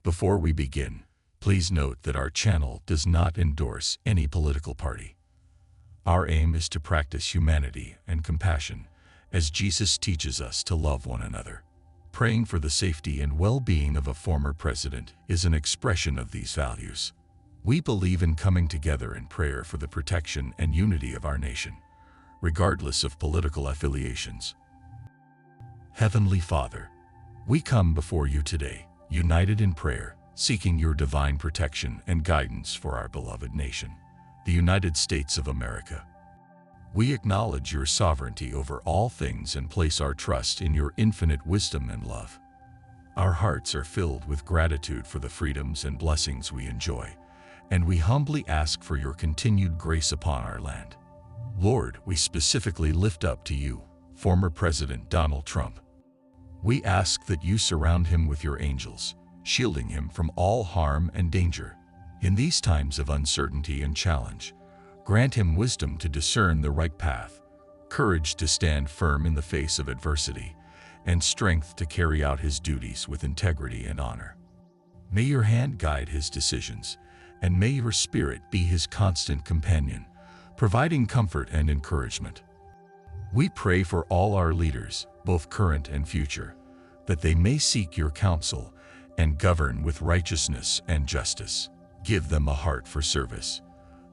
Before we begin, please note that our channel does not endorse any political party. Our aim is to practice humanity and compassion, as Jesus teaches us to love one another. Praying for the safety and well-being of a former president is an expression of these values. We believe in coming together in prayer for the protection and unity of our nation, regardless of political affiliations. Heavenly Father, we come before you today, united in prayer, seeking your divine protection and guidance for our beloved nation, the United States of America. We acknowledge your sovereignty over all things and place our trust in your infinite wisdom and love. Our hearts are filled with gratitude for the freedoms and blessings we enjoy, and we humbly ask for your continued grace upon our land. Lord, we specifically lift up to you former President Donald Trump. We ask that you surround him with your angels, shielding him from all harm and danger. In these times of uncertainty and challenge, grant him wisdom to discern the right path, courage to stand firm in the face of adversity, and strength to carry out his duties with integrity and honor. May your hand guide his decisions, and may your spirit be his constant companion, providing comfort and encouragement. We pray for all our leaders, both current and future, that they may seek your counsel and govern with righteousness and justice. Give them a heart for service,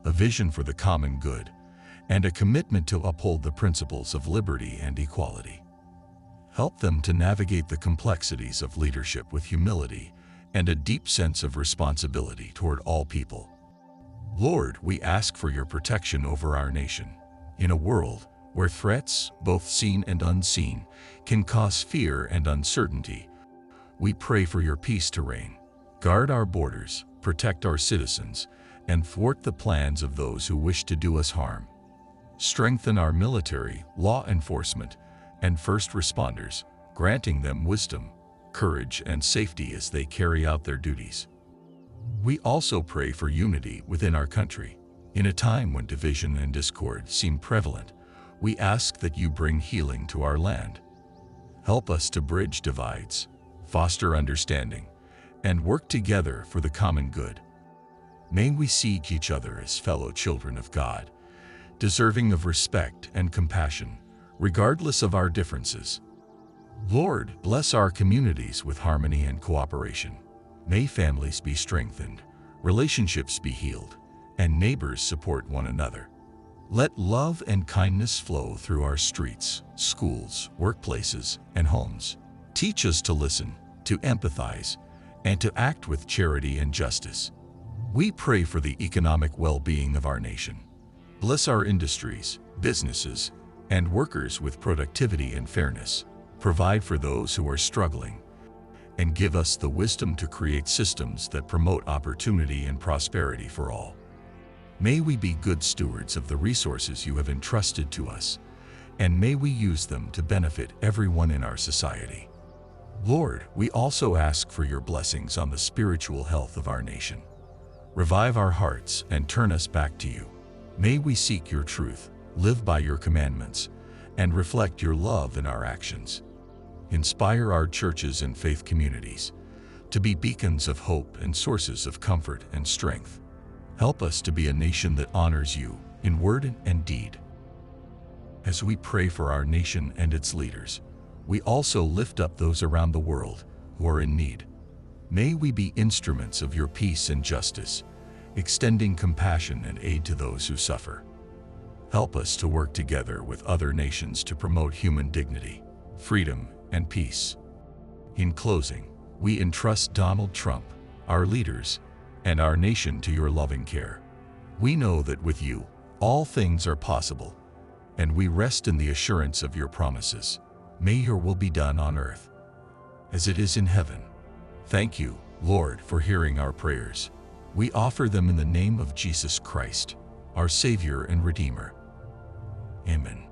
a vision for the common good, and a commitment to uphold the principles of liberty and equality. Help them to navigate the complexities of leadership with humility and a deep sense of responsibility toward all people. Lord, we ask for your protection over our nation. In a world where threats, both seen and unseen, can cause fear and uncertainty, we pray for your peace to reign. Guard our borders, protect our citizens, and thwart the plans of those who wish to do us harm. Strengthen our military, law enforcement, and first responders, granting them wisdom, courage, and safety as they carry out their duties. We also pray for unity within our country. In a time when division and discord seem prevalent, we ask that you bring healing to our land. Help us to bridge divides, foster understanding, and work together for the common good. May we seek each other as fellow children of God, deserving of respect and compassion, regardless of our differences. Lord, bless our communities with harmony and cooperation. May families be strengthened, relationships be healed, and neighbors support one another. Let love and kindness flow through our streets, schools, workplaces, and homes. Teach us to listen, to empathize, and to act with charity and justice. We pray for the economic well-being of our nation. Bless our industries, businesses, and workers with productivity and fairness. Provide for those who are struggling, and give us the wisdom to create systems that promote opportunity and prosperity for all. May we be good stewards of the resources you have entrusted to us, and may we use them to benefit everyone in our society. Lord, we also ask for your blessings on the spiritual health of our nation. Revive our hearts and turn us back to you. May we seek your truth, live by your commandments, and reflect your love in our actions. Inspire our churches and faith communities to be beacons of hope and sources of comfort and strength. Help us to be a nation that honors you in word and deed. As we pray for our nation and its leaders, we also lift up those around the world who are in need. May we be instruments of your peace and justice, extending compassion and aid to those who suffer. Help us to work together with other nations to promote human dignity, freedom, and peace. In closing, we entrust Donald Trump, our leaders, and our nation to your loving care. We know that with you, all things are possible, and we rest in the assurance of your promises. May your will be done on earth as it is in heaven. Thank you, Lord, for hearing our prayers. We offer them in the name of Jesus Christ, our Savior and Redeemer. Amen.